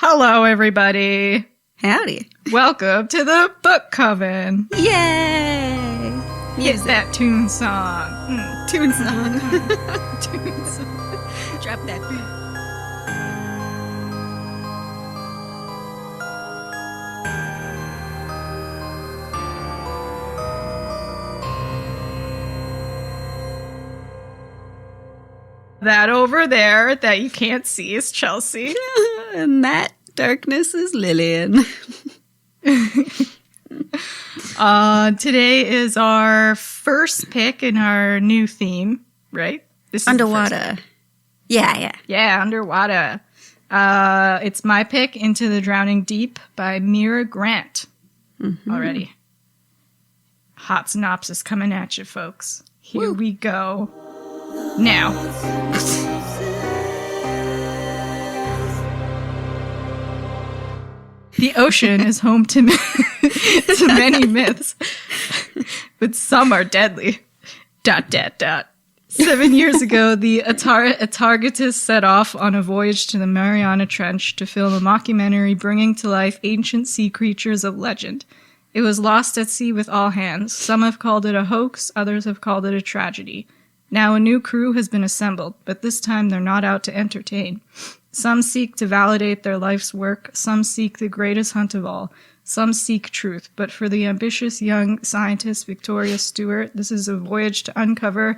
Hello, everybody. Howdy. Welcome to the Book Coven. Yay! Hit that tune song. Tune song. Tune song. Drop that beat. That over there that you can't see is Chelsea. And that darkness is Lillian. Today is our first pick in our new theme, right? This is Underwater. Yeah. Yeah, Underwater. It's my pick, Into the Drowning Deep by Mira Grant. Already. Hot synopsis coming at you, folks. Here we go. Now. The ocean is home to many myths, but some are deadly. ... 7 years ago, the Atargatis set off on a voyage to the Mariana Trench to film a mockumentary bringing to life ancient sea creatures of legend. It was lost at sea with all hands. Some have called it a hoax, others have called it a tragedy. Now a new crew has been assembled, but this time they're not out to entertain. Some seek to validate their life's work, some seek the greatest hunt of all, some seek truth, but for the ambitious young scientist Victoria Stewart, this is a voyage to uncover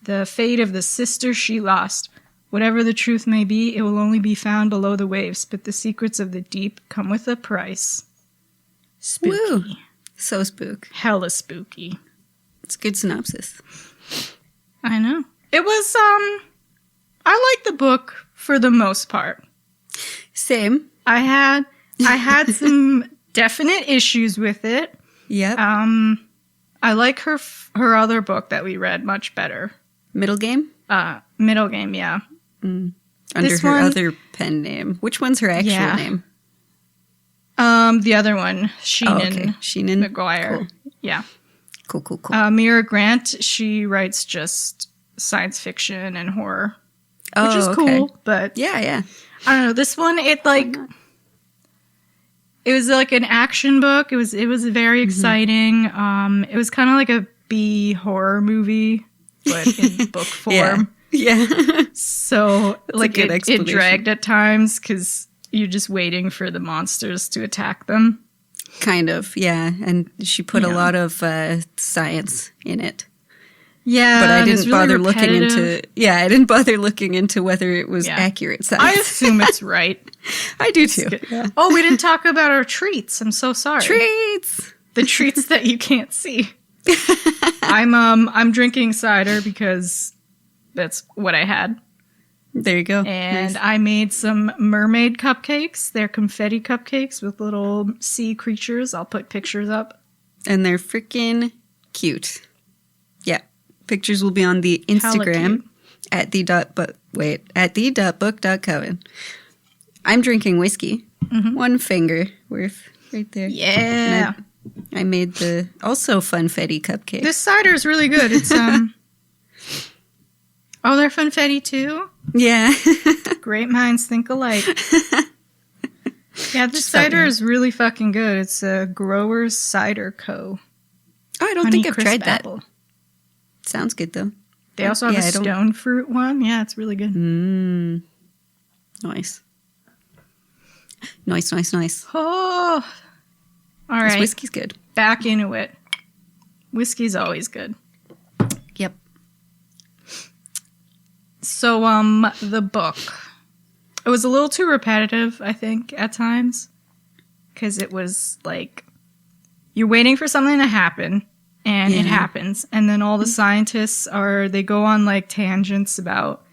the fate of the sister she lost. Whatever the truth may be, it will only be found below the waves, but the secrets of the deep come with a price. Spooky. Woo. So spook. Hella spooky. It's a good synopsis. I know. It was, I like the book for the most part. Same. I had some definite issues with it. Yep. I like her other book that we read much better. Middle Game? Middle Game, yeah. Under This her one- other pen name. Which one's her actual name? The other one, Sheenan Sheenan McGuire. Cool. Yeah. Cool. Mira Grant, she writes just science fiction and horror, which is cool, but Yeah. I don't know. This one, it was like an action book. It was very exciting. It was kind of like a B horror movie, but in book form. Yeah. So That's like a good it explanation. dragged at times because you're just waiting for the monsters to attack them. Kind of, yeah. And she put a Yeah. lot of science in it. Yeah, But I and it's didn't really bother looking repetitive. I didn't bother looking into whether it was Yeah. accurate I science. assume it's right. I do too. Yeah. Oh, we didn't talk about our treats. I'm so sorry. Treats! The treats that you can't see. I'm drinking cider because that's what I had. There you go. And Nice. I made some mermaid cupcakes. They're confetti cupcakes with little sea creatures. I'll put pictures up. And they're freaking cute. Yeah. Pictures will be on the Instagram at the.book.coven. I'm drinking whiskey. 1 finger worth right there. Yeah. And I made the also funfetti cupcake. This cider is really good. It's Oh, they're funfetti too? Yeah. Great minds think alike. Yeah, this cider is really fucking good. It's a Growers Cider Co. Oh, I don't think I've Crisp tried that. apple. Sounds good though. They also have Yeah, a I don't- stone fruit one. Yeah, it's really good. Nice. Nice. Oh, all This right. whiskey's good. Back into it. Whiskey's always good. Yep. So, the book. It was a little too repetitive, I think, at times. Because it was like, you're waiting for something to happen, and it happens. And then all the scientists they go on like tangents about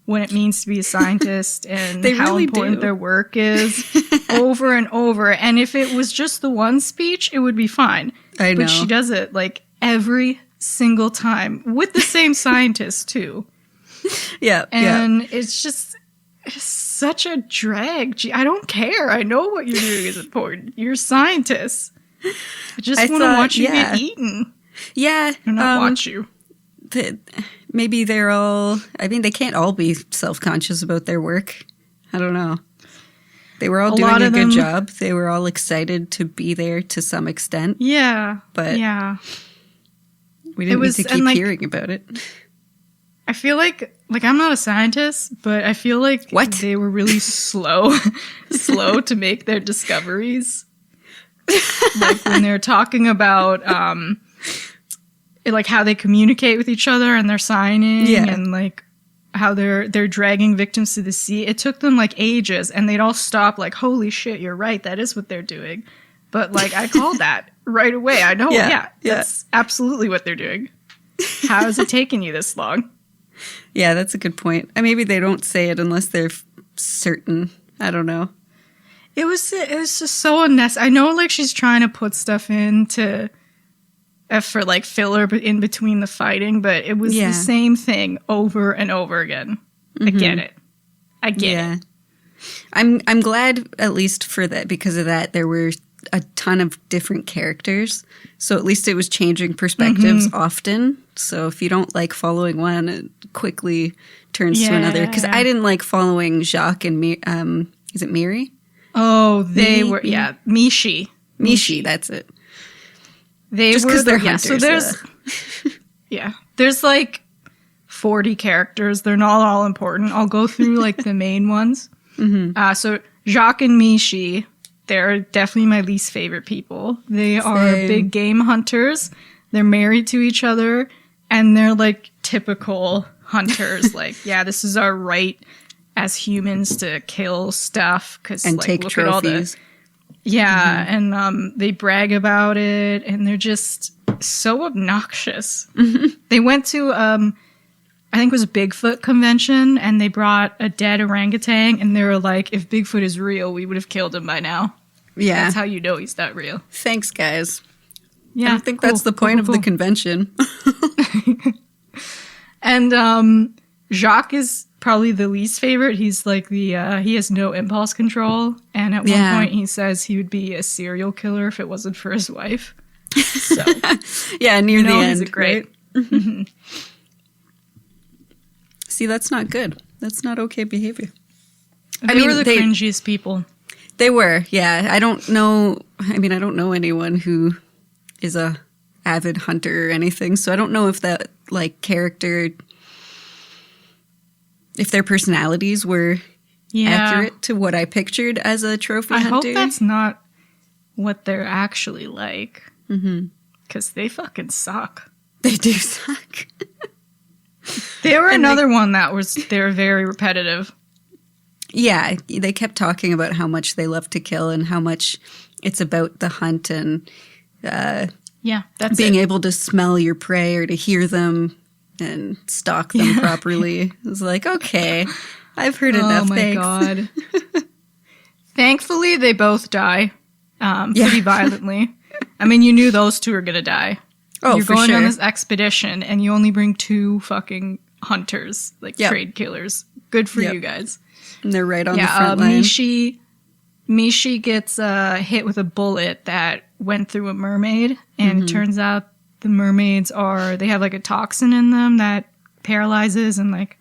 what it means to be a scientist and They how really important do. their work is over and over. And if it was just the one speech, it would be fine. I know. But she does it like every single time with the same scientist too. Yeah. And it's just such a drag. Gee, I don't care. I know what you're doing is important. You're scientists. I just want to thought, watch you yeah. get eaten. Yeah. Or not watch you. Maybe they're all, I mean, they can't all be self-conscious about their work. I don't know. They were all doing a good job. They were all excited to be there to some extent. Yeah. But yeah. we didn't need to keep hearing about it. I feel like I'm not a scientist, but I feel like they were really slow to make their discoveries. Like when they're talking about like how they communicate with each other and they're signing and like how they're dragging victims to the sea. It took them like ages, and they'd all stop like, holy shit, you're right, that is what they're doing. But like I called that right away. I know, that's absolutely what they're doing. How is it taking you this long? Yeah, that's a good point. Maybe they don't say it unless they're certain. I don't know. It was just so unnecessary. I know like she's trying to put stuff in to for like filler in between the fighting, but it was the same thing over and over again. Mm-hmm. I get it. I'm glad, at least for that, because of that there were a ton of different characters, so at least it was changing perspectives often. So if you don't like following one, it quickly turns to another. Because I didn't like following Jacques and is it Miri? Oh, they were Mishi. Mishi, that's it. They just because they're hunters. So there's there's like 40 characters. They're not all important. I'll go through like the main ones. Mm-hmm. So Jacques and Mishi, they're definitely my least favorite people. They are big game hunters. They're married to each other, and they're like typical hunters. Like, this is our right as humans to kill stuff and like, take look trophies. At all and they brag about it, and they're just so obnoxious. Mm-hmm. They went to I think it was a Bigfoot convention, and they brought a dead orangutan, and they were like, if Bigfoot is real, we would have killed him by now. Yeah. That's how you know he's not real. Thanks, guys. Yeah, I don't think that's the point of the convention. And Jacques is probably the least favorite. He's like he has no impulse control, and at one point he says he would be a serial killer if it wasn't for his wife. So near the end, he's great. Right? Mm-hmm. See, that's not good. That's not okay behavior. They were the cringiest people. They were, yeah. I don't know anyone who is a avid hunter or anything, so I don't know if that like character, if their personalities were accurate to what I pictured as a trophy hunter. I hope that's not what they're actually like. Mm-hmm. Because they fucking suck. They do suck. They were another one they were very repetitive. Yeah, they kept talking about how much they love to kill and how much it's about the hunt and that's being able to smell your prey or to hear them and stalk them properly. It was like, okay, I've heard enough. Oh my God. Thankfully, they both die pretty violently. I mean, you knew those two were going to die. Oh, You're going on this expedition, and you only bring 2 fucking hunters, like trade killers. Good for you guys. And they're right on the front line. Mishi gets hit with a bullet that went through a mermaid, and it turns out the mermaids they have like a toxin in them that paralyzes and like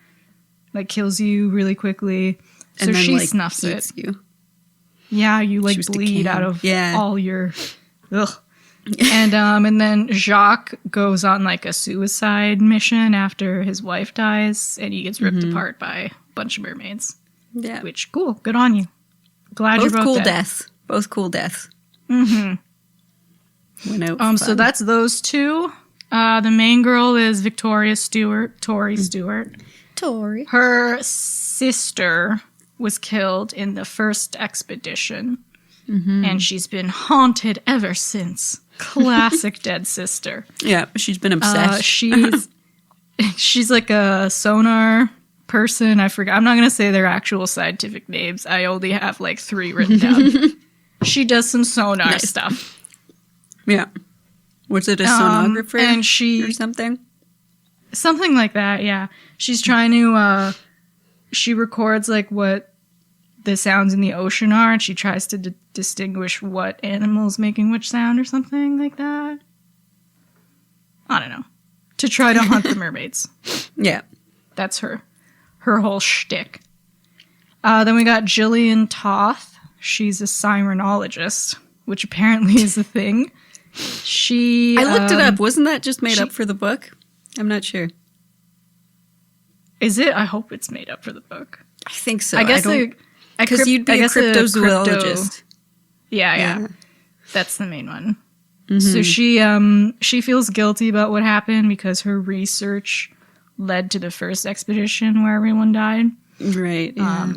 kills you really quickly. So and then, she snuffs it. You. Yeah, you like bleed out of all your. Ugh. And then Jacques goes on like a suicide mission after his wife dies, and he gets ripped apart by a bunch of mermaids. Yeah, which cool, good on you. Glad you're both cool dead. deaths. Both cool deaths. Mm-hmm. Went out. So that's those 2. The main girl is Tori Stewart. Tori. Her sister was killed in the first expedition, and she's been haunted ever since. Classic dead sister. Yeah, she's been obsessed. She's like a sonar person. I forgot. I'm not going to say their actual scientific names. I only have like 3 written down. She does some sonar stuff. Yeah. Was it a sonographer or something? Something like that, yeah. She's trying to, she records like what the sounds in the ocean are, and she tries to distinguish what animal's making which sound or something like that. I don't know. To try to hunt the mermaids. Yeah. That's her whole shtick. Then we got Jillian Toth. she's a sirenologist, which apparently is a thing. I looked it up. Wasn't that just made up for the book? I'm not sure. Is it? I hope it's made up for the book. I think so. I guess because you'd be a cryptozoologist. Yeah. That's the main one. Mm-hmm. So she feels guilty about what happened because her research led to the first expedition where everyone died. Right. Yeah.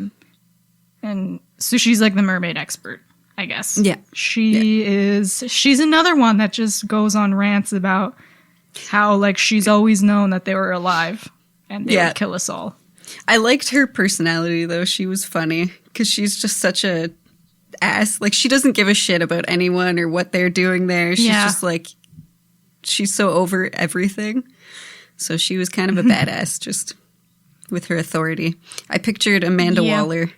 And so she's like the mermaid expert, I guess. Yeah. She's another one that just goes on rants about how like she's always known that they were alive and they would kill us all. I liked her personality though. She was funny because she's just such a ass. Like she doesn't give a shit about anyone or what they're doing there. She's just like, she's so over everything. So she was kind of a badass just with her authority. I pictured Amanda Waller,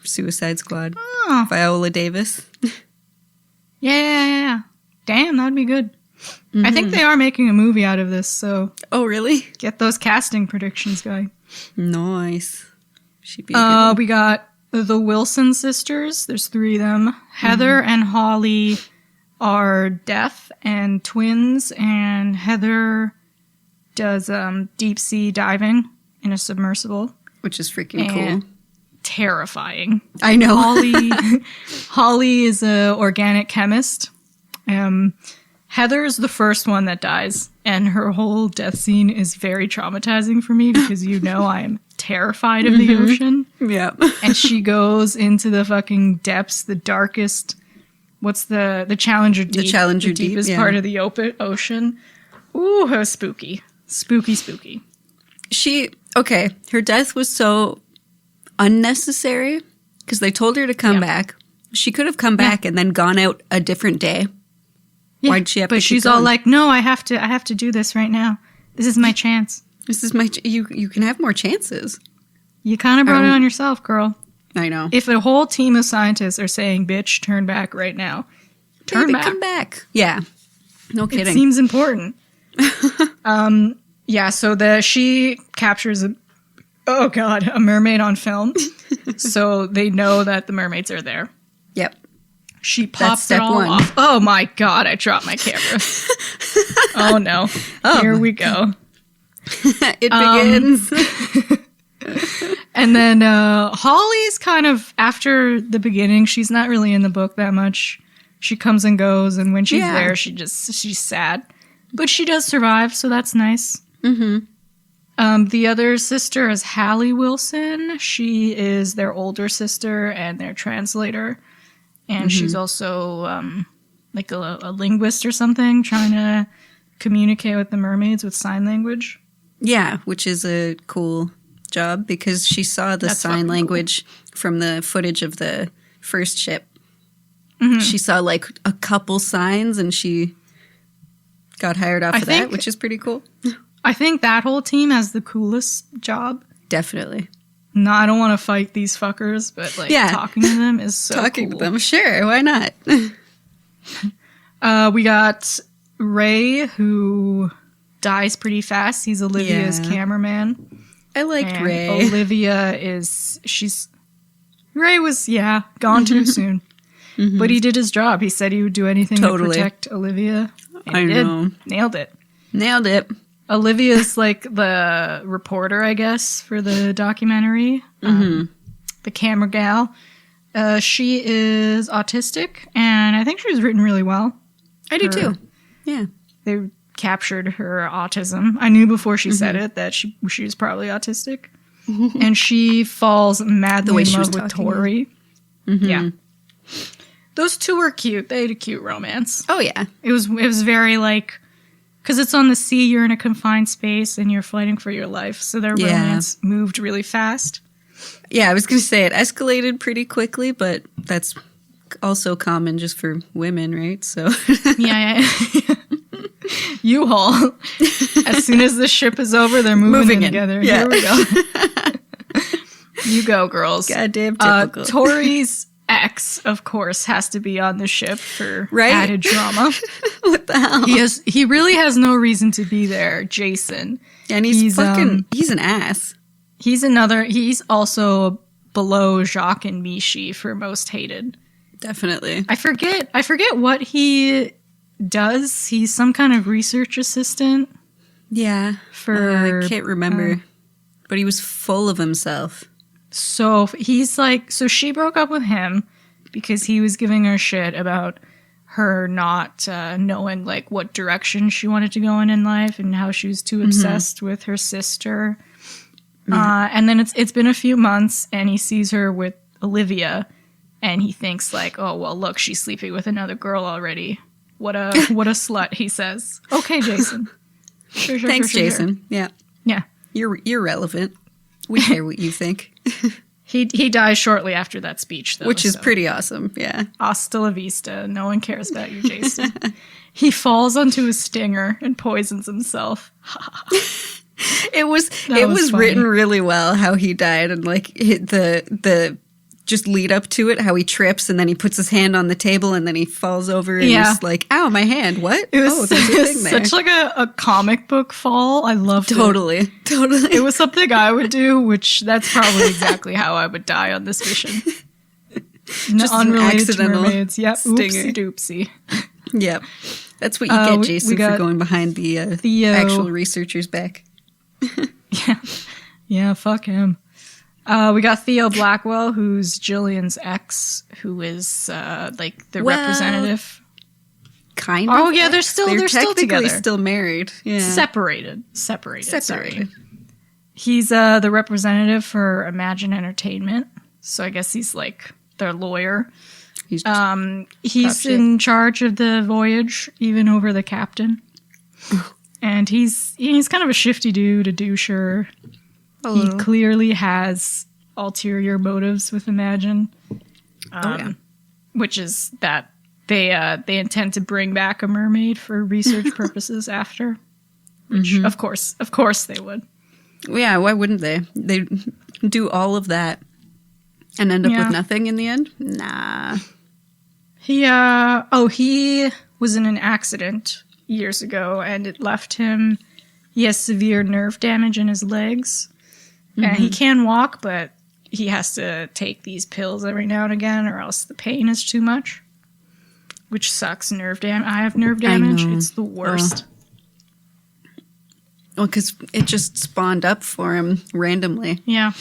Suicide Squad, Viola Davis. Yeah. Damn, that'd be good. Mm-hmm. I think they are making a movie out of this, so... Oh, really? Get those casting predictions going. Nice. She'd be a good one. We got the Wilson sisters. There's 3 of them. Heather and Holly are deaf and twins, and Heather does deep sea diving in a submersible. Which is freaking cool. Terrifying. I know. Holly is an organic chemist. Heather's the first one that dies, and her whole death scene is very traumatizing for me because I am terrified of the ocean. Yeah. And she goes into the fucking depths, the darkest. What's the Challenger Deep? The Challenger Deep, deepest part of the ocean. Ooh, how spooky. Spooky. Her death was so unnecessary because they told her to come back. She could have come back and then gone out a different day. Yeah, why'd she have to but she's all like, no, I have to do this right now. This is my chance. This is you can have more chances. You kind of brought it on yourself, girl. I know. If a whole team of scientists are saying, bitch, turn back right now. Come back. Yeah. No kidding. It seems important. So she captures a mermaid on film. So they know that the mermaids are there. Yep. She pops it all off. Oh my God, I dropped my camera. Oh no. Here we go. It begins. And then Holly's kind of, after the beginning, she's not really in the book that much. She comes and goes, and when she's there, she's sad. But she does survive, so that's nice. Mm-hmm. The other sister is Hallie Wilson. She is their older sister and their translator. And she's also like a linguist or something, trying to communicate with the mermaids with sign language. Yeah, which is a cool job because she saw the sign language from the footage of the first ship. Mm-hmm. She saw like a couple signs and she got hired off of that, which is pretty cool. I think that whole team has the coolest job. Definitely. No, I don't want to fight these fuckers, but talking to them is so talking cool. to them, sure, why not? We got Ray, who dies pretty fast. He's Olivia's cameraman. I liked Ray. Olivia Ray was gone too soon, but he did his job. He said he would do anything to protect Olivia. And I know, nailed it. Olivia's like the reporter, I guess, for the documentary. The camera gal. She is autistic, and I think she was written really well. I do too. Yeah. They captured her autism. I knew before she said it that she was probably autistic. And she falls madly in love with Tori. Yeah. Those two were cute. They had a cute romance. Oh, yeah. It was very like... Because it's on the sea, you're in a confined space, and you're fighting for your life. So their romance moved really fast. Yeah, I was going to say it escalated pretty quickly, but that's also common just for women, right? So yeah. U-Haul. As soon as the ship is over, they're moving in together. Yeah. Here we go. You go, girls. Goddamn typical. Tori's ex, of course, has to be on the ship for added drama. What the hell? He really has no reason to be there, Jason. And he's an ass. He's also below Jacques and Michi for most hated. Definitely. I forget what he does. He's some kind of research assistant. Yeah. For I can't remember. But he was full of himself. So he's like, so she broke up with him because he was giving her shit about her not knowing like what direction she wanted to go in life and how she was too obsessed with her sister. And then it's been a few months and he sees her with Olivia and he thinks like, oh, well, look, she's sleeping with another girl already. What a slut, he says. Okay, Jason. Sure, Thanks, sure. Jason. Yeah. Yeah. You're relevant. We care what you think. He dies shortly after that speech, though. Which is pretty awesome, yeah. Hasta la vista. No one cares about you, Jason. He falls onto a stinger and poisons himself. It was funny. written really well how he died and like the just lead up to it, how he trips and then he puts his hand on the table and then he falls over and he's like, ow, my hand, what? It was, there's a thing there. such like a comic book fall. I loved it. Totally. It was something I would do, which that's probably exactly how I would die on this mission. Just unrelated an accidental to mermaids. Yep. stinger. Oopsie doopsie. Yep. That's what you get, Jason, we got for going behind the Theo. actual researcher's back. Yeah, fuck him. We got Theo Blackwell, who's Jillian's ex, who is like the representative. Kind of. Oh yeah, they're still technically together. still married. Yeah. Separated. Sorry. He's the representative for Imagine Entertainment, so I guess he's like their lawyer. He's in charge of the voyage, even over the captain. And he's kind of a shifty dude, a doucher. He clearly has ulterior motives with Imagine, which is that they intend to bring back a mermaid for research purposes after. Which of course they would. Yeah, why wouldn't they? They do all of that and end up with nothing in the end? Nah. He was in an accident years ago and it left him. He has severe nerve damage in his legs. And he can walk, but he has to take these pills every now and again or else the pain is too much. Which sucks. I have nerve damage. It's the worst. Well, because it just spawned up for him randomly. Yeah.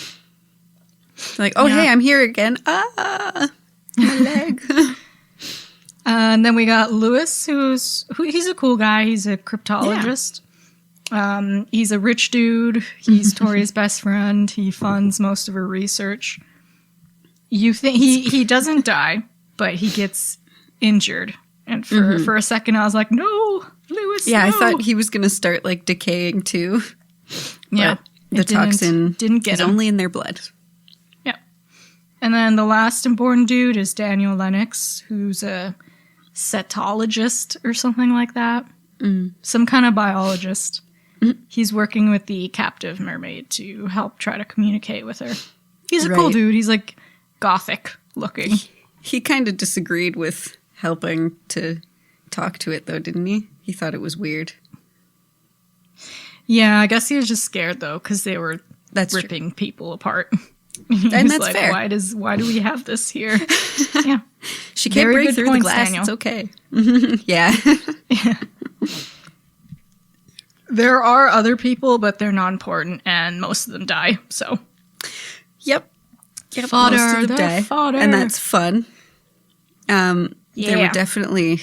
Like, hey, I'm here again. My leg. And then we got Lewis, he's a cool guy. He's a cryptologist. Yeah. He's a rich dude. He's Tori's best friend. He funds most of her research. You think he doesn't die, but he gets injured. And for a second, I was like, no, Lewis. Yeah, no. I thought he was going to start like decaying too. Yeah, the toxin didn't get is him. only in their blood. Yeah, and then the last important dude is Daniel Lennox, who's a cetologist or something like that. Some kind of biologist. He's working with the captive mermaid to help try to communicate with her. He's a cool dude. He's like gothic looking. He kind of disagreed with helping to talk to it though, didn't he? He thought it was weird. Yeah, I guess he was just scared though because they were ripping people apart. And that's like, fair. Why do we have this here? Yeah, she can't Very break good through points, the glass. Daniel. It's okay. Yeah. There are other people, but they're not important, and most of them die. So, yep. Fodder, most of them die, fodder. and that's fun. There were definitely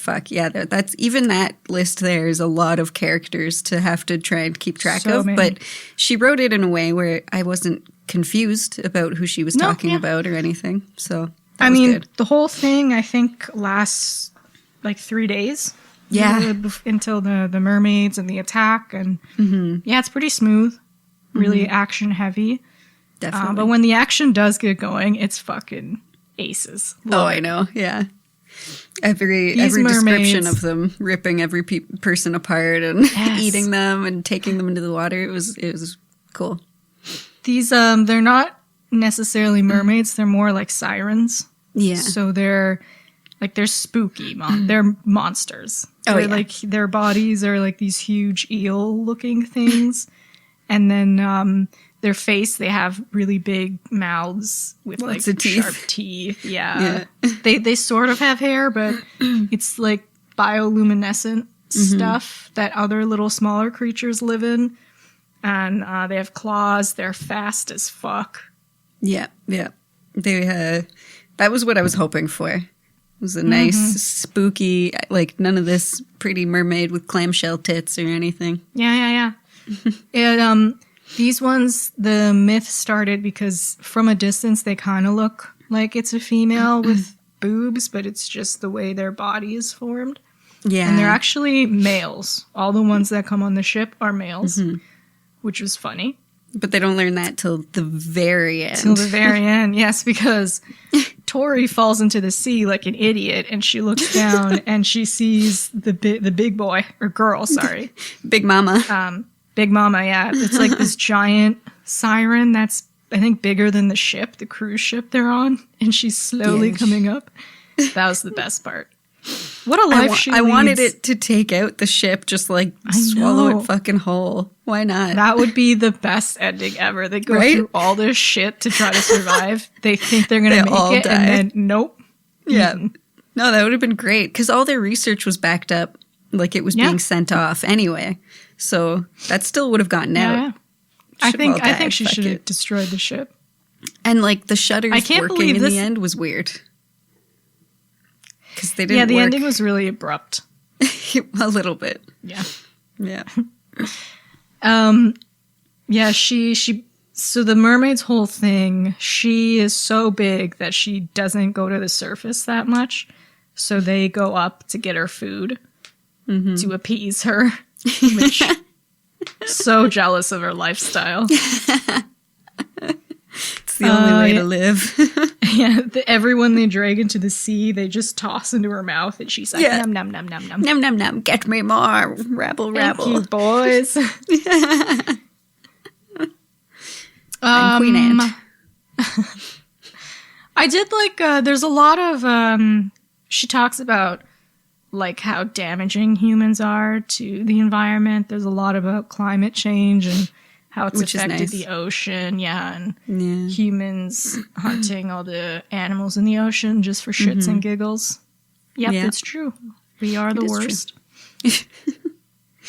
that's even that list. There is a lot of characters to have to try and keep track of, many. but she wrote it in a way where I wasn't confused about who she was talking about or anything. So that was good. The whole thing I think lasts like 3 days. Yeah, until the mermaids and the attack, and it's pretty smooth, really action heavy. Definitely. But when the action does get going, it's fucking aces. I know. Yeah. Every description of them ripping every person apart and eating them and taking them into the water. It was cool. These they're not necessarily mermaids. They're more like sirens. Yeah. So they're spooky. They're monsters. Like their bodies are like these huge eel-looking things, and then their face, they have really big mouths with Lots like of teeth. sharp teeth. Yeah. They sort of have hair, but it's like bioluminescent stuff that other little smaller creatures live in. And they have claws. They're fast as fuck. Yeah. They that was what I was hoping for. It was a nice, spooky, like none of this pretty mermaid with clamshell tits or anything. Yeah. These ones, the myth started because from a distance they kind of look like it's a female with boobs, but it's just the way their body is formed. Yeah. And they're actually males. All the ones that come on the ship are males, which was funny. But they don't learn that till the very end. Till the very end, yes, because Tori falls into the sea like an idiot, and she looks down and she sees the big boy, or girl, sorry. Big Mama. Big Mama, yeah. It's like this giant siren that's, I think, bigger than the ship, the cruise ship they're on, and she's slowly coming up. That was the best part. What a life she leads. I wanted it to take out the ship, just like swallow it fucking whole. Why not? That would be the best ending ever. They go through all this shit to try to survive. They think they're going to make it, die. And then nope. Yeah. No, that would have been great, because all their research was backed up, like it was being sent off anyway. So that still would have gotten out. Yeah. I think she should have destroyed the ship. And like the shutters working in the end was weird. Because they didn't the ending was really abrupt. A little bit. Yeah. So the mermaid's whole thing, she is so big that she doesn't go to the surface that much. So they go up to get her food to appease her. Which, so jealous of her lifestyle. It's the only way to live. Everyone they drag into the sea, they just toss into her mouth, and she's like, nom, nom, nom, nom, nom. Nom, nom, nom, get me more. Rabble, rabble. Thank you, boys. I'm Queen Ant. I did like, there's a lot of, she talks about like how damaging humans are to the environment. There's a lot about climate change and how it's affected the ocean. And humans hunting all the animals in the ocean just for shits and giggles. Yep, it's true. We are the worst.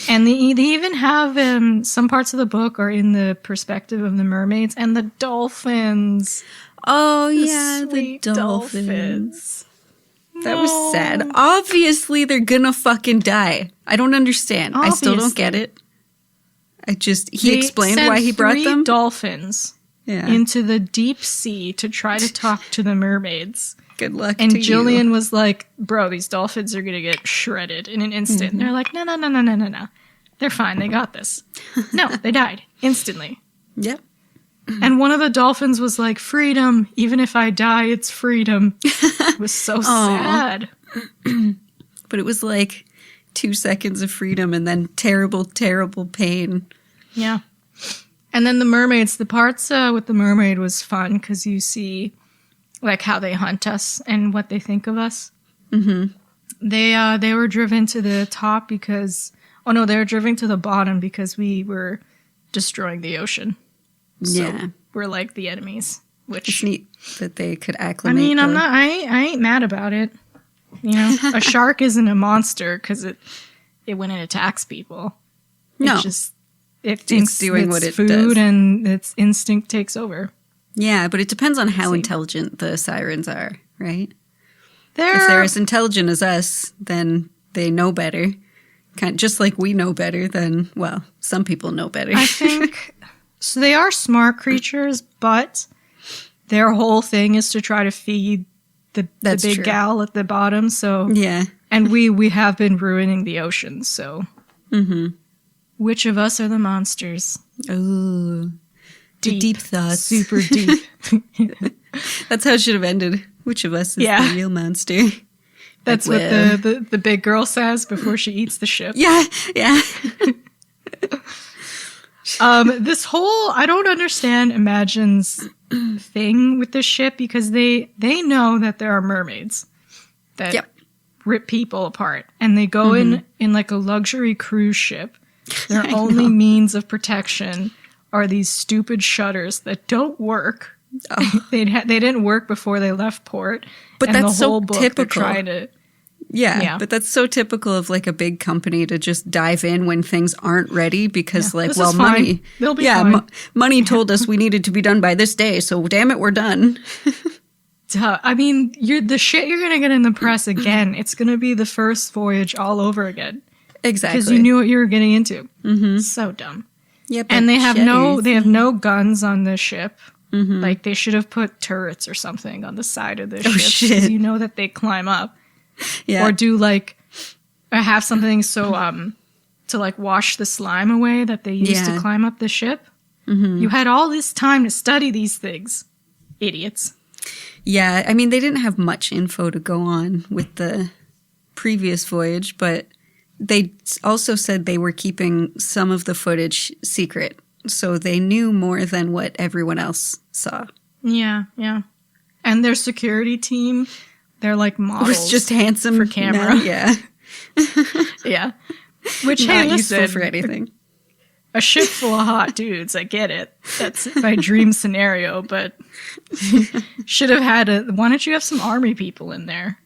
And they even have some parts of the book are in the perspective of the mermaids and the dolphins. Oh, the dolphins. That was sad. Obviously, they're gonna fucking die. I don't understand. I still don't get it. He explained why he brought them. Dolphins into the deep sea to try to talk to the mermaids. Good luck and to Jillian you. was like, bro, these dolphins are gonna get shredded in an instant. And they're like, no. They're fine. They got this. No, they died instantly. Yep. And one of the dolphins was like, freedom. Even if I die, it's freedom. It was so sad. But it was like 2 seconds of freedom and then terrible, terrible pain. Yeah. And then the mermaids, the parts with the mermaid was fun because you see like how they hunt us and what they think of us. Mm-hmm. They were driven to the top because, they were driven to the bottom because we were destroying the ocean. So we're like the enemies, which it's neat that they could acclimate. I mean, I ain't mad about it. You know, a shark isn't a monster because it when it attacks people. No, it thinks doing what it food does, and its instinct takes over. Yeah, but it depends on how intelligent the sirens are, right? If they're as intelligent as us, then they know better. Just like we know better, then, well, some people know better. I think... So they are smart creatures, but their whole thing is to try to feed the big gal at the bottom. So and we have been ruining the ocean. So which of us are the monsters? Oh, deep thoughts, super deep. That's how it should have ended. Which of us is the real monster? That's what the big girl says before she eats the ship. Yeah. This whole, I don't understand Imagine's thing with the ship because they know that there are mermaids that rip people apart, and they go in like a luxury cruise ship. Their only means of protection are these stupid shutters that don't work. Oh. They didn't work before they left port. But and that's the whole so book, typical. They're trying to, Yeah, but that's so typical of like a big company to just dive in when things aren't ready because like, this well, is fine. money. They'll be fine. Money told us we needed to be done by this day, so damn it, we're done. Duh. I mean, the shit you're gonna get in the press again. It's gonna be the first voyage all over again. Exactly. Because you knew what you were getting into. So dumb. Yep. And they have no guns on the ship. Like they should have put turrets or something on the side of the ship. Shit. Because you know that they climb up. Yeah. Or do like, or have something to like wash the slime away that they used to climb up the ship. You had all this time to study these things. Idiots. Yeah, I mean, they didn't have much info to go on with the previous voyage, but they also said they were keeping some of the footage secret, so they knew more than what everyone else saw. Yeah. And their security team, they're like models. It was just handsome for camera. men, yeah. Yeah. Which, Not hey, useful listen, for anything. a ship full of hot dudes, I get it. That's my dream scenario, but should have had why don't you have some army people in there?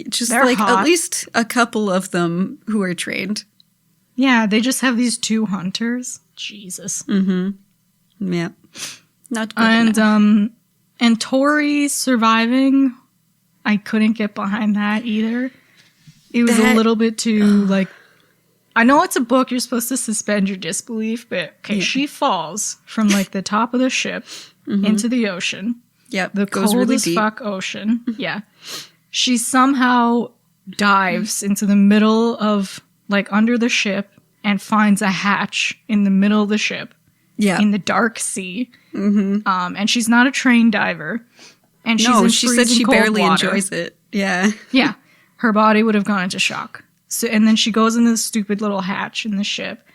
Just They're like hot. at least a couple of them who are trained. Yeah, they just have these two hunters. Jesus. Yeah. Not good And enough. And Tori surviving, I couldn't get behind that either. It was a little bit too like, I know it's a book, you're supposed to suspend your disbelief, but okay, she falls from like the top of the ship into the ocean. Yep. The goes cold really as deep. fuck ocean. Yeah. She somehow dives into the middle of, like, under the ship and finds a hatch in the middle of the ship Yeah. in the dark sea. And she's not a trained diver. And she's in she said freezing she cold barely water. enjoys it. Yeah. Yeah. Her body would have gone into shock. So, and then she goes in this stupid little hatch in the ship,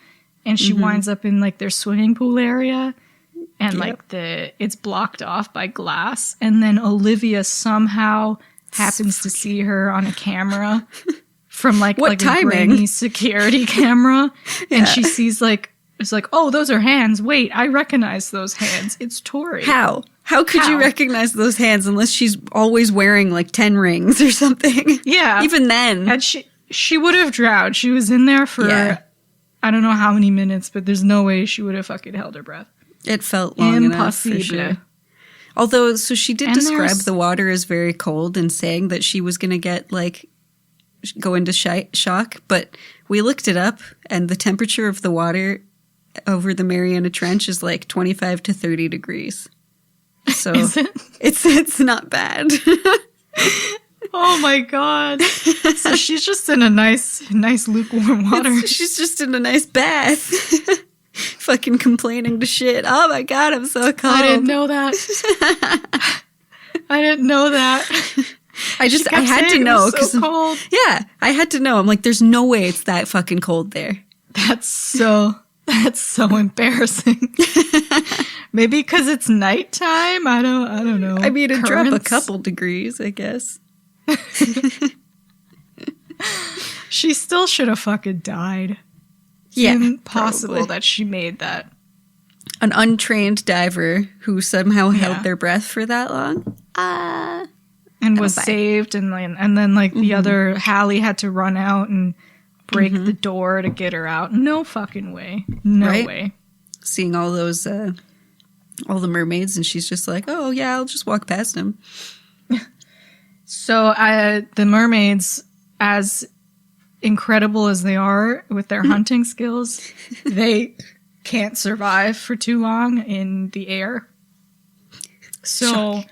and she winds up in, like, their swimming pool area. And, like, it's blocked off by glass. And then Olivia somehow happens to see her on a camera from, like, What like timing? a grainy security camera. And she sees, like, it's like, oh, those are hands. Wait, I recognize those hands. It's Tori. How? How could you How? recognize those hands unless she's always wearing like 10 rings or something? Yeah. Even then. And she would have drowned. She was in there for, I don't know how many minutes, but there's no way she would have fucking held her breath. It felt long enough for Impossible. sure. Although, so she did And describe there's- the water as very cold and saying that she was going to get like, go into shock. But we looked it up and the temperature of the water over the Mariana Trench is like 25 to 30 degrees. So Is it? it's not bad. Oh my god. So she's just in a nice lukewarm water. She's just in a nice bath. Fucking complaining to shit. Oh my god, I'm so cold. I didn't know that. I didn't know that. I She kept had to saying it know was so cold. yeah, I had to know. I'm like, there's no way it's that fucking cold there. That's so embarrassing. Maybe because it's nighttime. I don't know. I mean, it dropped a Currents? couple degrees, I guess. She still should have fucking died. Yeah, Impossible probably. that she made that. An untrained diver who somehow Yeah. held their breath for that long. And was bye. saved, and then like the other Hallie had to run out and break the door to get her out. No fucking way. No Right? way. Seeing all those, all the mermaids, and she's just like, oh yeah, I'll just walk past them. So the mermaids, as incredible as they are with their hunting skills, they can't survive for too long in the air. So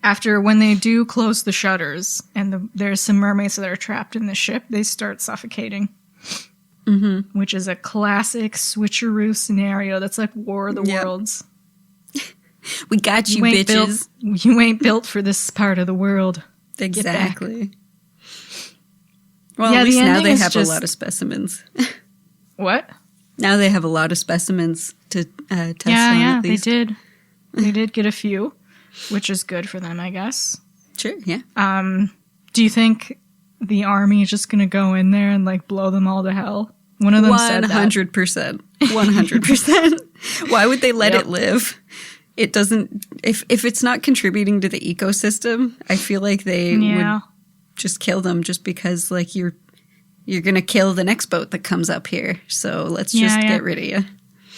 after when they do close the shutters and there's some mermaids that are trapped in the ship, they start suffocating. Which is a classic switcheroo scenario. That's like War of the Yep. Worlds. We got you, ain't bitches. Built, you ain't built for this part of the world. Exactly. Well, Yeah, at the least now ending they is have just- a lot of specimens. What? Now they have a lot of specimens to test on, Yeah, at they least. did. They did get a few, which is good for them, I guess. Sure, yeah. Do you think the army is just going to go in there and like blow them all to hell? One of them said that. 100%. 100%. Why would they let it live? It doesn't, if it's not contributing to the ecosystem, I feel like they would just kill them just because, like, you're going to kill the next boat that comes up here. So let's just get rid of you.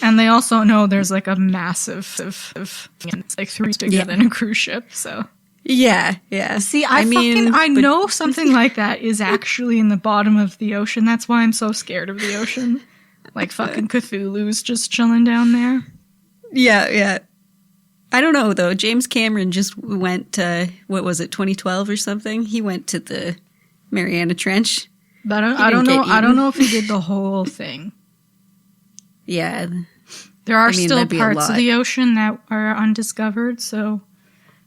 And they also know there's, like, a massive, it's like 3 bigger than a cruise ship, so. Yeah. See, I know something like that is actually in the bottom of the ocean. That's why I'm so scared of the ocean. Like, fucking Cthulhu's just chilling down there. Yeah. I don't know, though. James Cameron just went to, what was it, 2012 or something? He went to the Mariana Trench. But I don't know if he did the whole thing. Yeah. There are still parts of the ocean that are undiscovered, so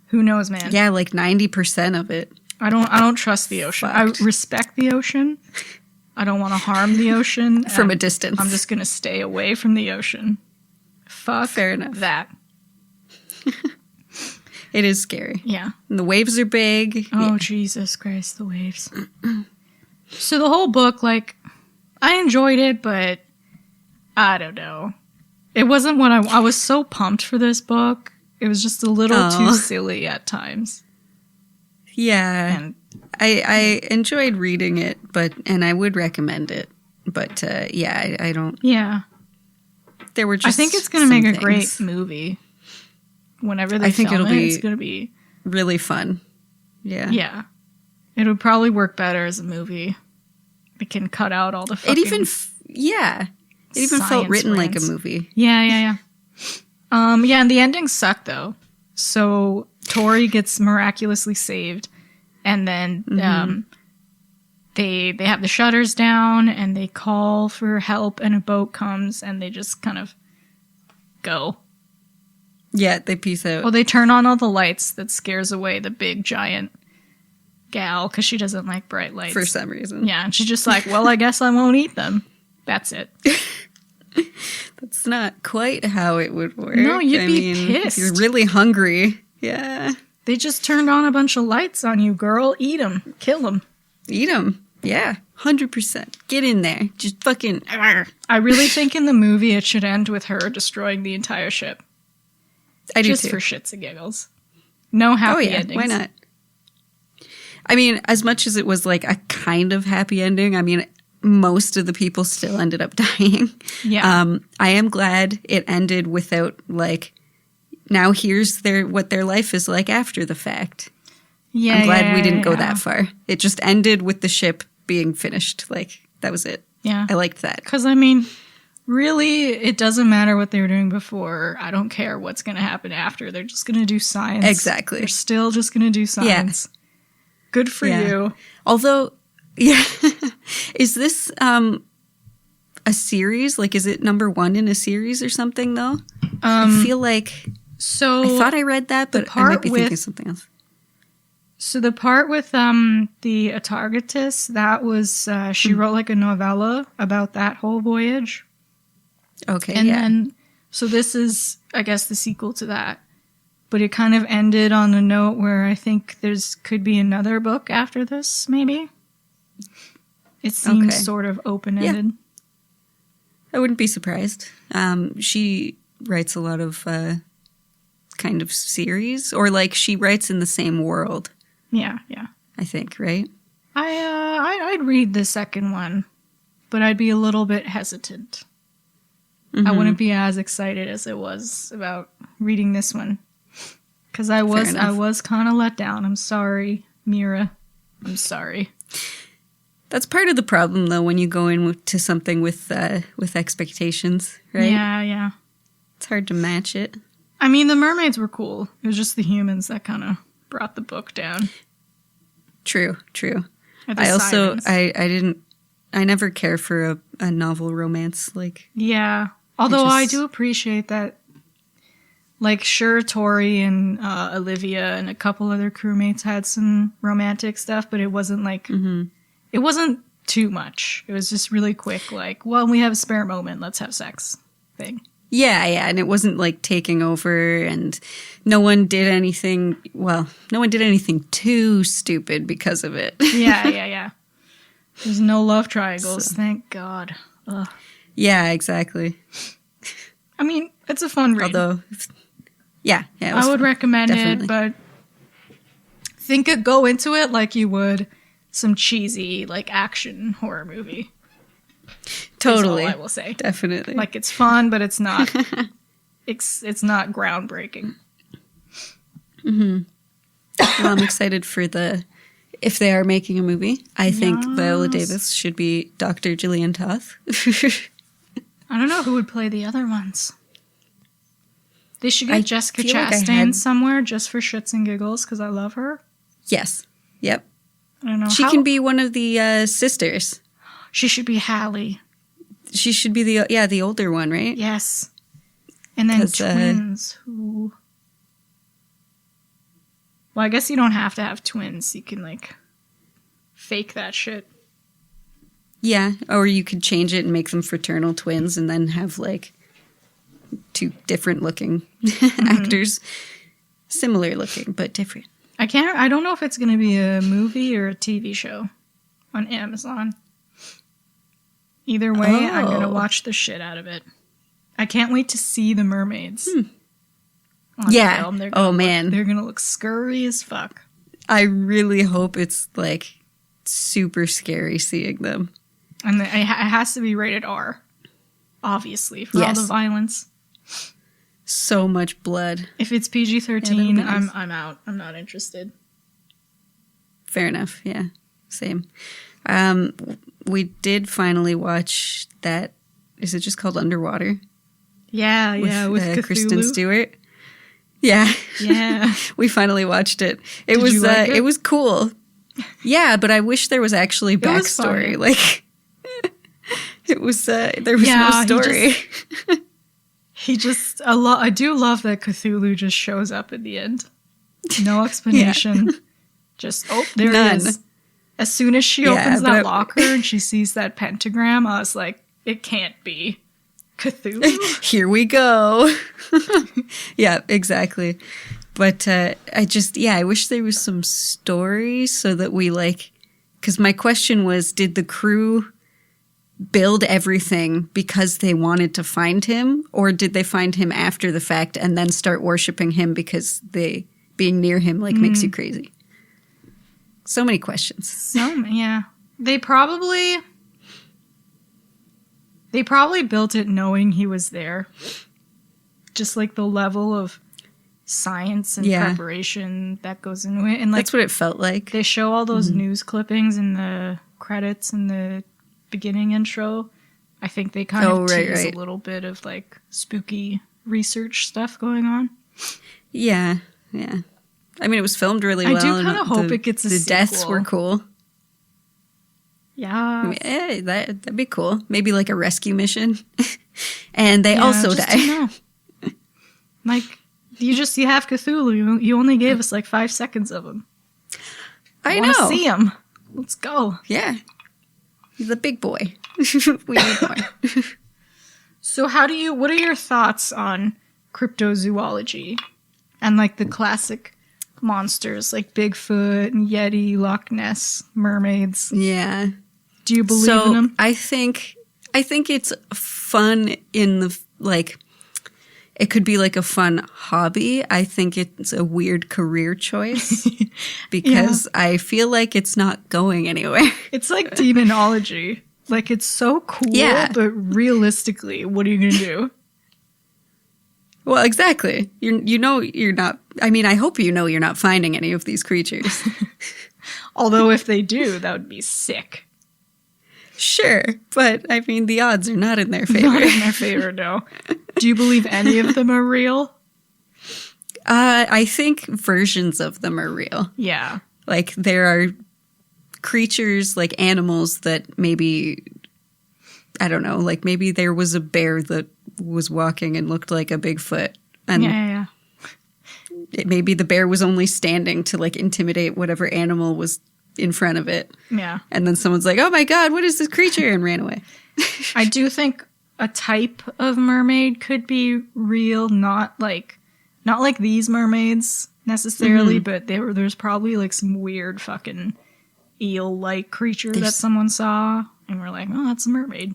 who knows, man. Yeah, like 90% of it. I don't trust the ocean. Fucked. I respect the ocean. I don't want to harm the ocean. From a distance. I'm just going to stay away from the ocean. Fuck Fair enough. that. It is scary. Yeah. And the waves are big. Oh, Jesus Christ, the waves. So the whole book, like, I enjoyed it, but I don't know. It wasn't what I was so pumped for this book. It was just a little too silly at times. Yeah. And I enjoyed reading it, and I would recommend it. But, I don't. Yeah. There were just I think it's going to make a great movie. Whenever they film it, it's going to be really fun. Yeah. Yeah. It would probably work better as a movie. It can cut out all the fucking... It even felt written like a movie. Yeah. And the endings suck, though. So Tori gets miraculously saved, and then they have the shutters down, and they call for help, and a boat comes, and they just kind of go. Yeah, they peace out. Well, they turn on all the lights that scares away the big, giant gal, because she doesn't like bright lights. For some reason. Yeah, and she's just like, well, I guess I won't eat them. That's it. That's not quite how it would work. No, you'd be pissed. If you're really hungry. Yeah. They just turned on a bunch of lights on you, girl. Eat them. Kill them. Eat them. Yeah. 100%. Get in there. Just fucking... I really think in the movie it should end with her destroying the entire ship. I do just too. For shits and giggles. No happy endings. Why not? I mean, as much as it was like a kind of happy ending, I mean, most of the people still ended up dying. Yeah. I am glad it ended without, like, now here's what their life is like after the fact. Yeah. I'm glad we didn't go that far. It just ended with the ship being finished. Like, that was it. Yeah. I liked that. Because, I mean, really, it doesn't matter what they were doing before. I don't care what's going to happen after. They're just going to do science. Exactly. They're still just going to do science. Yeah. Good for you. Although, yeah. Is this a series? Like, is it number 1 in a series or something, though? I feel like... So I thought I read that, but I might be thinking something else. So the part with the Atargatis, that was... she wrote, like, a novella about that whole voyage. Okay, and then, so this is, I guess, the sequel to that. But it kind of ended on a note where I think could be another book after this, maybe. It seems sort of open-ended. Yeah. I wouldn't be surprised. She writes a lot of kind of series, or like she writes in the same world. Yeah. I think, right? I'd read the second one, but I'd be a little bit hesitant. I wouldn't be as excited as I was about reading this one. Because I was kind of let down. I'm sorry, Mira. I'm sorry. That's part of the problem, though, when you go into something with expectations, right? Yeah. It's hard to match it. I mean, the mermaids were cool. It was just the humans that kind of brought the book down. True. Sirens. I never care for a novel romance. Like, yeah. Although I do appreciate that. Like, sure, Tori and Olivia and a couple other crewmates had some romantic stuff, but it wasn't like, it wasn't too much. It was just really quick, like, well, we have a spare moment, let's have sex thing. Yeah, and it wasn't like taking over, and no one did anything too stupid because of it. Yeah. There's no love triangles, thank God. Ugh. Yeah, exactly. I mean, it's a fun read. Although, yeah it I would fun. recommend Definitely. it, but go into it like you would some cheesy, like, action horror movie. Totally. Is all I will say. Definitely. Like, it's fun, but it's not. It's not groundbreaking. Well, I'm excited for if they are making a movie. I think Viola Davis should be Dr. Gillian Toth. I don't know who would play the other ones. They should get I Jessica feel like I Chastain had- somewhere just for shits and giggles because I love her. Yes. Yep. I don't know. She can be one of the sisters. She should be Hallie. She should be the older one, right? Yes. And then 'Cause, twins who... Well, I guess you don't have to have twins. You can, like, fake that shit. Yeah, or you could change it and make them fraternal twins and then have, like, two different looking actors. Similar looking, but different. I don't know if it's going to be a movie or a TV show on Amazon. Either way, I'm going to watch the shit out of it. I can't wait to see the mermaids. On film. They're going to look scurry as fuck. I really hope it's, like, super scary seeing them. And it has to be rated R, obviously, for all the violence. So much blood. If it's PG-13, I'm out. I'm not interested. Fair enough. Yeah, same. We did finally watch that. Is it just called Underwater? Yeah, with Cthulhu. Kristen Stewart. Yeah, yeah. We finally watched it. Did you like it? It was cool. Yeah, but I wish there was actually backstory. Like, it was there was no story. I do love that Cthulhu just shows up at the end. No explanation. Just, there None. it is. As soon as she opens that locker and she sees that pentagram, I was like, it can't be Cthulhu. Here we go. Yeah, exactly. But I wish there was some story so that we, like, because my question was, did the crew build everything because they wanted to find him, or did they find him after the fact and then start worshiping him because being near him, like, makes you crazy? So many questions. Yeah. They probably built it knowing he was there. Just, like, the level of science and preparation that goes into it. And, like, that's what it felt like. They show all those news clippings in the credits in the beginning intro. I think they kind of tease a little bit of, like, spooky research stuff going on. Yeah. I mean, it was filmed really well. I do kind of hope it gets a sequel. The deaths were cool. Yeah. I mean, that'd be cool. Maybe, like, a rescue mission. And they also die. Like, you have Cthulhu. You only gave us, like, 5 seconds of him. I want to see him. Let's go. Yeah. He's a big boy. We need more. So what are your thoughts on cryptozoology and, like, the classic monsters like Bigfoot and Yeti, Loch Ness, mermaids? Yeah. Do you believe in them? I think it's fun in the, like, it could be like a fun hobby. I think it's a weird career choice because I feel like it's not going anywhere. It's like demonology. Like, it's so cool, but realistically, what are you going to do? Well, exactly. You're not, I mean, I hope you're not finding any of these creatures. Although if they do, that would be sick. Sure, but I mean, the odds are not in their favor. Not in their favor, no. Do you believe any of them are real? I think versions of them are real. Yeah. Like, there are creatures, like animals that maybe, I don't know, like maybe there was a bear that was walking and looked like a Bigfoot. And maybe the bear was only standing to, like, intimidate whatever animal was in front of it. Yeah. And then someone's like, oh my God, what is this creature? And ran away. I do think a type of mermaid could be real, not like these mermaids necessarily, but there's probably, like, some weird fucking eel-like creature that someone saw, and we're like, oh, that's a mermaid.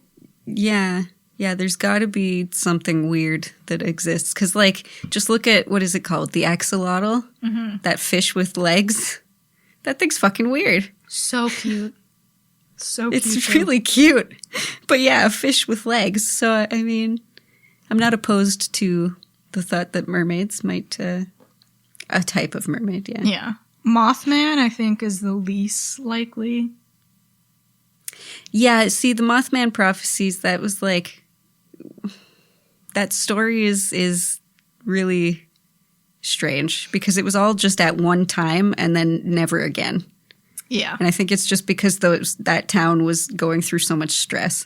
Yeah. Yeah, there's got to be something weird that exists. Because, like, just look at, what is it called? The axolotl? Mm-hmm. That fish with legs? That thing's fucking weird. So cute. So cute. It's really cute. But yeah, a fish with legs. So, I mean, I'm not opposed to the thought that mermaids might, a type of mermaid, yeah. Yeah. Mothman, I think, is the least likely. Yeah, see, the Mothman prophecies, that was like, that story is really strange because it was all just at one time and then never again. Yeah. And I think it's just because that town was going through so much stress.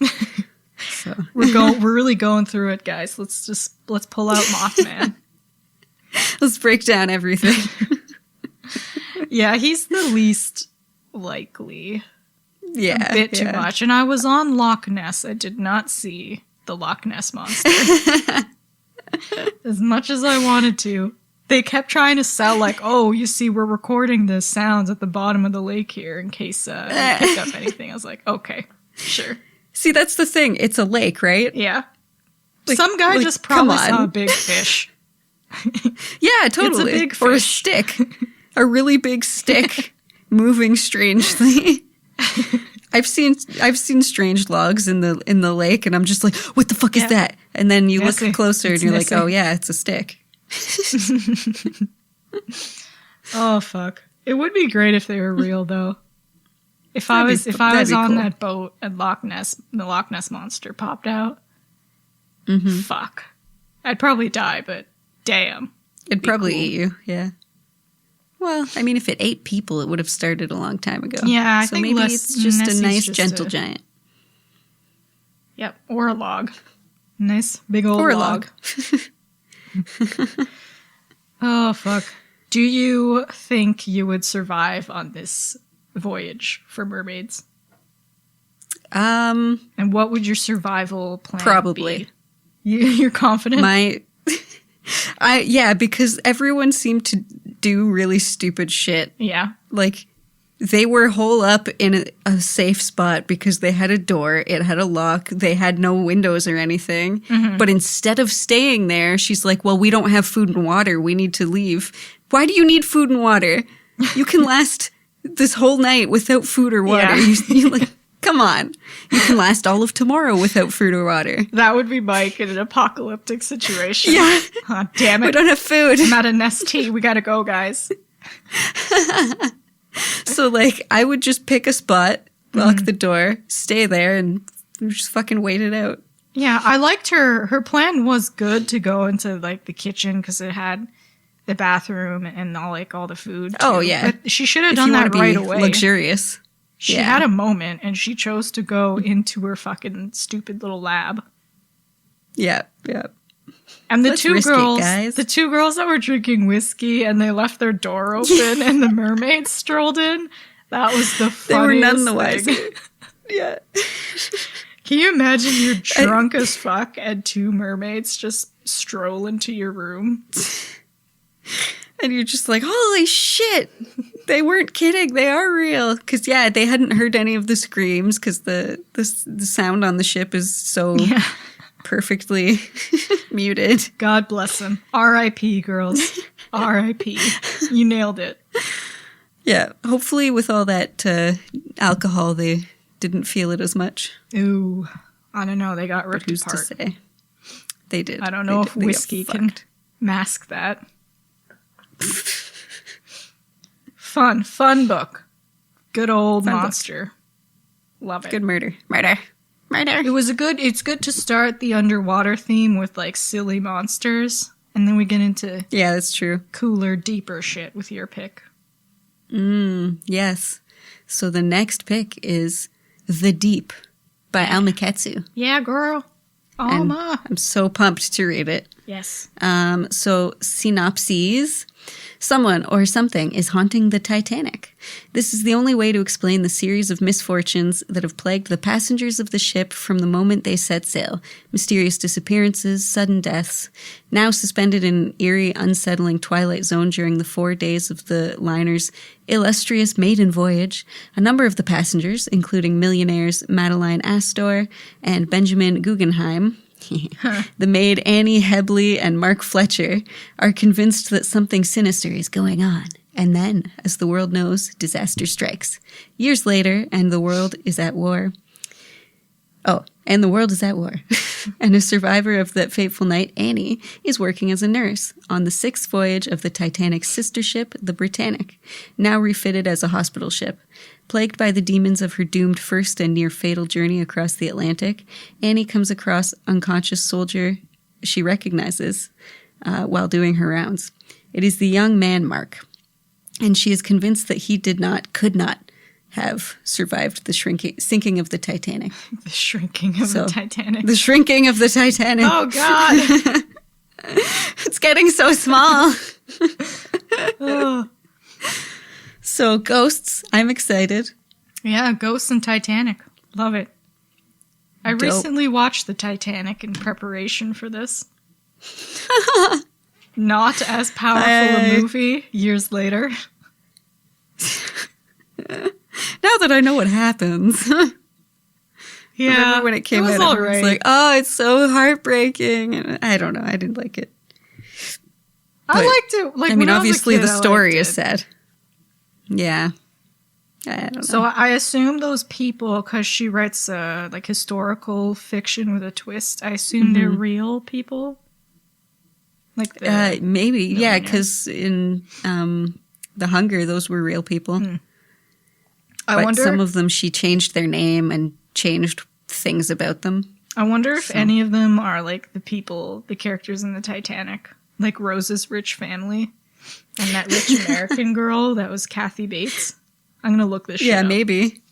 So. We're really going through it, guys. Let's pull out Mothman. Let's break down everything. Yeah, he's the least likely. Yeah. A bit too much. And I was on Loch Ness. I did not see the Loch Ness Monster. As much as I wanted to. They kept trying to sell, like, oh, you see, we're recording the sounds at the bottom of the lake here in case you picked up anything. I was like, okay, sure. See, that's the thing. It's a lake, right? Yeah. Like, some guy just probably saw a big fish. Yeah, totally. It's a big fish. Or a stick. A really big stick moving strangely. I've seen strange logs in the lake, and I'm just like, what the fuck is that? And then you look closer, and you're like, oh yeah, it's a stick. Oh fuck! It would be great if they were real, though. If I was on that boat and the Loch Ness Monster popped out, fuck, I'd probably die. But damn, it'd probably eat you. Yeah. Well, I mean, if it ate people, it would have started a long time ago. Yeah, I so think maybe it's just Nessie's a nice, just gentle giant. Yep, or a log. Nice, big old log. Oh, fuck. Do you think you would survive on this voyage for mermaids? And what would your survival plan probably be? You're confident? Yeah, because everyone seemed to do really stupid shit. Yeah. Like, they were hole up in a safe spot because they had a door, it had a lock, they had no windows or anything. Mm-hmm. But instead of staying there, she's like, well, we don't have food and water, we need to leave. Why do you need food and water? You can last this whole night without food or water. Yeah. You like, come on. You can last all of tomorrow without food or water. That would be Mike in an apocalyptic situation. Yeah. Oh, damn it. We don't have food. I'm at a nest tea. We gotta go, guys. So, like, I would just pick a spot, lock the door, stay there, and just fucking wait it out. Yeah, I liked her plan was good to go into, like, the kitchen because it had the bathroom and all the food. Too. Oh, yeah. But she should have done that right away. Luxurious. She had a moment, and she chose to go into her fucking stupid little lab. Yeah, yeah. And the two girls that were drinking whiskey and they left their door open and the mermaids strolled in, that was the funniest They were none the wiser. Yeah. Can you imagine you're drunk as fuck and two mermaids just stroll into your room? And you're just like, holy shit, they weren't kidding. They are real. Because, yeah, they hadn't heard any of the screams because the sound on the ship is so perfectly muted. God bless them. R.I.P., girls. R.I.P. You nailed it. Yeah, hopefully with all that alcohol, they didn't feel it as much. Ooh, I don't know. They got ripped who's apart. To say? They did. I don't know if whiskey can mask that. Fun book. Good old monster. Book. Love it. Good murder. It's good to start the underwater theme with like silly monsters, and then we get into that's true. Cooler, deeper shit with your pick. Yes. So the next pick is The Deep by Alma Ketsu. Yeah, girl. Alma. I'm so pumped to read it. Yes. So synopses. Someone or something is haunting the Titanic. This is the only way to explain the series of misfortunes that have plagued the passengers of the ship from the moment they set sail. Mysterious disappearances, sudden deaths. Now suspended in an eerie, unsettling twilight zone during the 4 days of the liner's illustrious maiden voyage, a number of the passengers, including millionaires Madeline Astor and Benjamin Guggenheim, the maid Annie Hebley and Mark Fletcher, are convinced that something sinister is going on. And then, as the world knows, disaster strikes. Years later, and the world is at war. And the world is at war. And a survivor of that fateful night, Annie, is working as a nurse on the 6th voyage of the Titanic's sister ship, the Britannic, now refitted as a hospital ship. Plagued by the demons of her doomed first and near-fatal journey across the Atlantic, Annie comes across unconscious soldier she recognizes while doing her rounds. It is the young man, Mark, and she is convinced that he could not have survived the sinking of the Titanic. The shrinking of the Titanic. The shrinking of the Titanic. Oh, God. It's getting so small. Oh. So, ghosts, I'm excited. Yeah, Ghosts and Titanic. Love it. I Dope. recently watched the Titanic in preparation for this. Not as powerful a movie years later. Now that I know what happens. Yeah. Remember when it came out, all I was right. like, oh, it's so heartbreaking. And I don't know. I didn't like it. I liked it. Like, I mean, when obviously I was a the kid, story I is liked it. sad. Yeah. I don't know. So I assume those people, because she writes like historical fiction with a twist, I assume they're real people. Like maybe, yeah, millionaires. because in The Hunger, those were real people. I But wonder. some of them, she changed their name and changed things about them. I wonder if any of them are like the characters in the Titanic, like Rose's rich family, and that rich American girl that was Kathy Bates. I'm gonna look this shit up. Maybe.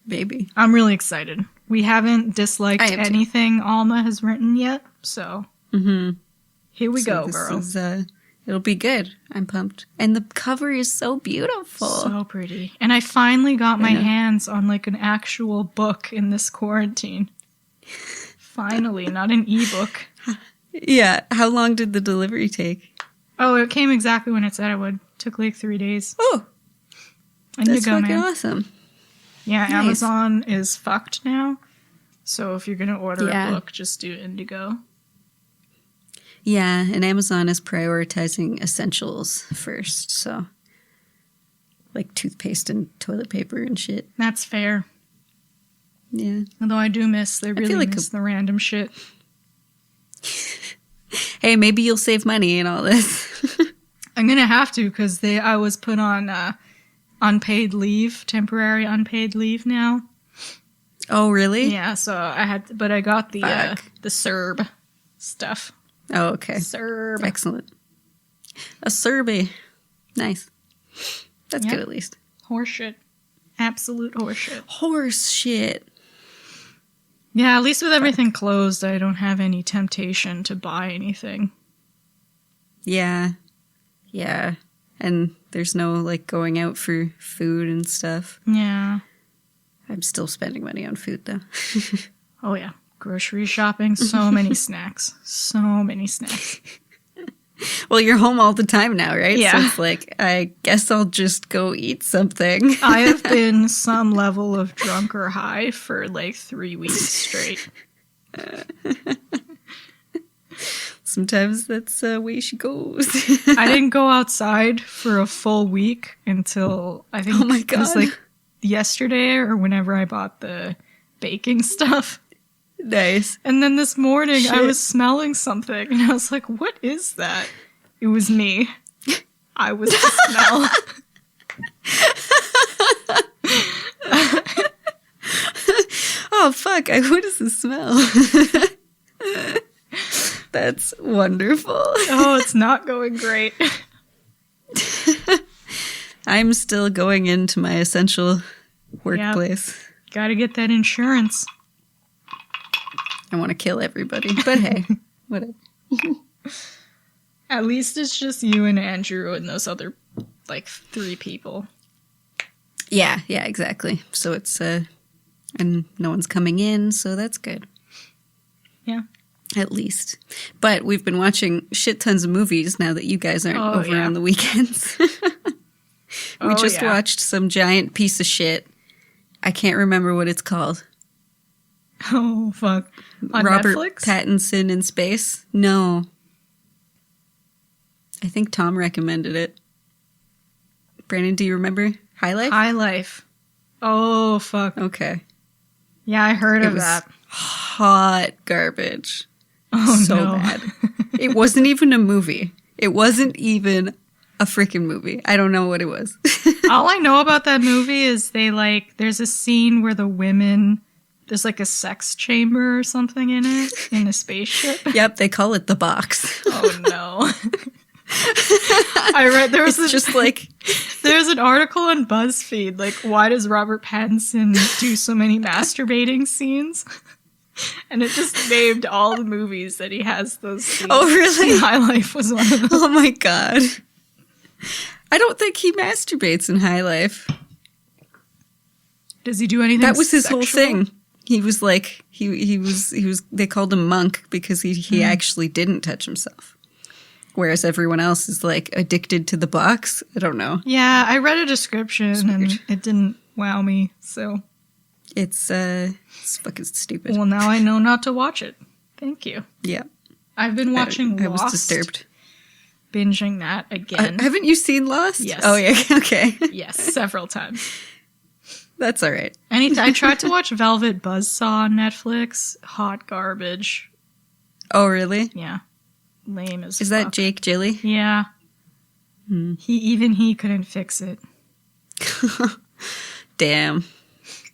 Maybe. I'm really excited. We haven't disliked I am too. anything Alma has written yet, so here we go, this girl. is, it'll be good. I'm pumped. And the cover is so beautiful. So pretty. And I finally got my hands on like an actual book in this quarantine. Finally, not an ebook. Yeah. How long did the delivery take? Oh, it came exactly when it said it would. Took like 3 days. Oh, Indigo, that's fucking man. awesome. Yeah, Nice. Amazon is fucked now. So if you're going to order Yeah. a book, just do Indigo. Yeah, and Amazon is prioritizing essentials first, so like toothpaste and toilet paper and shit. That's fair. Yeah. Although I do miss, they really feel like miss the random shit. Hey, maybe you'll save money in all this. I'm going to have to because I was put on unpaid leave, temporary unpaid leave now. Oh, really? Yeah, so but I got the Fuck. CERB stuff. Oh, okay. CERB. Excellent. A Serby. Nice. That's Yep. good at least. Horseshit. Absolute horseshit. Horse shit. Yeah, at least with everything closed, I don't have any temptation to buy anything. Yeah. Yeah. And there's no like going out for food and stuff. Yeah. I'm still spending money on food though. Oh, yeah. Grocery shopping. So many snacks. So many snacks. Well, you're home all the time now, right? Yeah. So it's like, I guess I'll just go eat something. I have been some level of drunk or high for like 3 weeks straight. Sometimes that's the way she goes. I didn't go outside for a full week until I think Oh my it was God. like yesterday or whenever I bought the baking stuff. Nice. And then this morning I Shit. was smelling something and I was like, what is that? It was me. I was the smell. Oh, fuck. What is the smell? That's wonderful. Oh, it's not going great. I'm still going into my essential workplace. Gotta get that insurance. I want to kill everybody, but hey, whatever. At least it's just you and Andrew and those other, like, 3 people. Yeah, exactly. So it's, and no one's coming in, so that's good. Yeah. At least. But we've been watching shit tons of movies now that you guys aren't over on the weekends. We just watched some giant piece of shit. I can't remember what it's called. Oh, fuck. On Robert Netflix? Pattinson in space? No. I think Tom recommended it. Brandon, do you remember High Life? High Life. Oh, fuck. Okay. Yeah, I heard of was that. Hot garbage. Oh, so no. bad. It wasn't even a movie. It wasn't even a freaking movie. I don't know what it was. All I know about that movie is there's a scene where the women, there's like a sex chamber or something in it, in a spaceship. Yep, they call it the box. Oh, no. I read there's an article on BuzzFeed, like, why does Robert Pattinson do so many masturbating scenes? And it just named all the movies that he has those scenes. Oh, really? High Life was one of them. Oh my god. I don't think he masturbates in High Life. Does he do anything That was his sexual? whole thing. He was like, he was, they called him Monk because he actually didn't touch himself. Whereas everyone else is like addicted to the box. I don't know. Yeah, I read a description and it didn't wow me, so. It's fucking stupid. Well, now I know not to watch it. Thank you. Yeah. I've been watching Lost. I was disturbed. Binging that again. Haven't you seen Lost? Yes. Oh, yeah. Okay. Yes, several times. That's all right. I tried to watch Velvet Buzzsaw on Netflix. Hot garbage. Oh, really? Yeah. Lame as Is fuck. that Jake Gilly? Yeah. He couldn't fix it. Damn.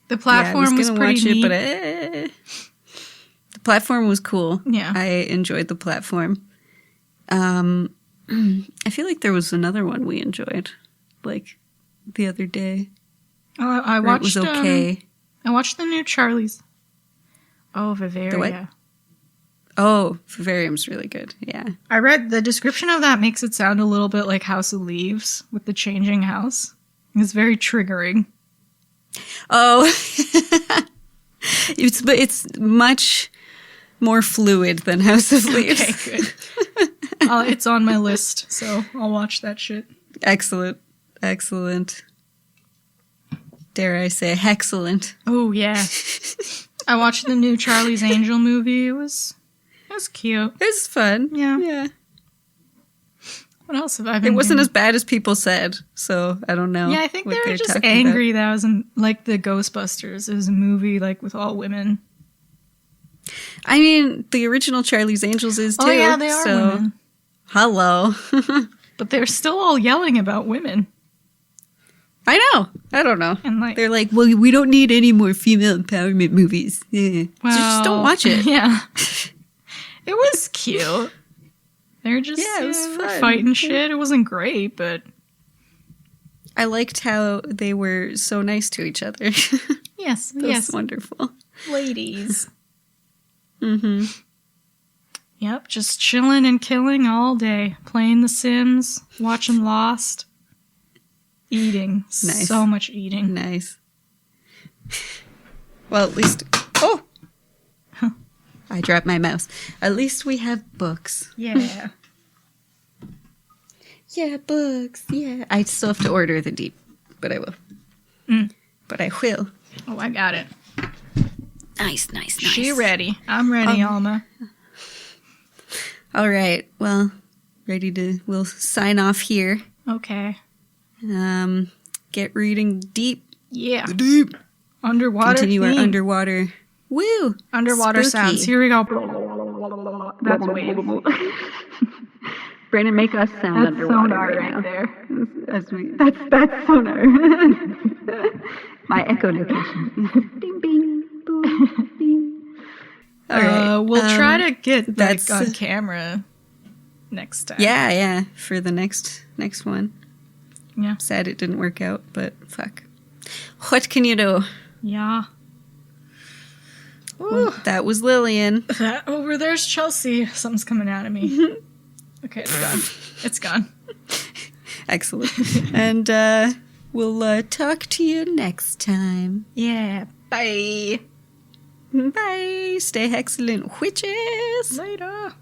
The platform was pretty neat. But the platform was cool. Yeah. I enjoyed the platform. I feel like there was another one we enjoyed, like the other day. Oh, I watched. It was okay. I watched the new Charlie's. Oh, Vivaria. The what? Oh, Vivarium's really good. Yeah. I read the description of that makes it sound a little bit like House of Leaves with the changing house. It's very triggering. Oh, it's much more fluid than House of Leaves. Okay, good. It's on my list, so I'll watch that shit. Excellent. Dare I say, excellent. Oh yeah. I watched the new Charlie's Angel movie. It was cute. It was fun. Yeah. What else have I been It wasn't doing? as bad as people said, so I don't know. Yeah, I think what they were they're just talking angry about. that I was in, like, the Ghostbusters. It was a movie, like, with all women. I mean, the original Charlie's Angels is too. Oh yeah, they are so, women. Hello. But they're still all yelling about women. I know. I don't know. And like, They're like, well, we don't need any more female empowerment movies. Yeah. So just don't watch it. Yeah. It was cute. They're just Yeah, it was fun. fighting shit. It wasn't great, but I liked how they were so nice to each other. yes, That was wonderful. ladies. Mm-hmm. Yep, just chilling and killing all day, playing The Sims, watching Lost, eating. Nice. So much eating. Nice. Well, at least... Oh! I dropped my mouse. At least we have books. Yeah. Yeah, books. Yeah. I still have to order the deep, but I will. But I will. Oh, I got it. Nice. She ready. I'm ready, Alma. All right. Well, we'll sign off here. Okay. Get reading deep. Yeah. Deep. Underwater Continue theme. our underwater. Woo! Underwater Spooky. sounds. Here we go. That's wave. Brandon, make us sound That's underwater sonar right right now. there. That's sonar. My echo location. Ding, bing, boom, bing. All right. We'll try to get that's- on camera next time. Yeah. For the next one. Yeah. Sad it didn't work out, but fuck. What can you do? Yeah. Well, that was Lillian. That over there's Chelsea. Something's coming out of me. Okay, it's gone. It's gone. Excellent. And we'll talk to you next time. Yeah. Bye. Bye. Stay excellent, witches. Later.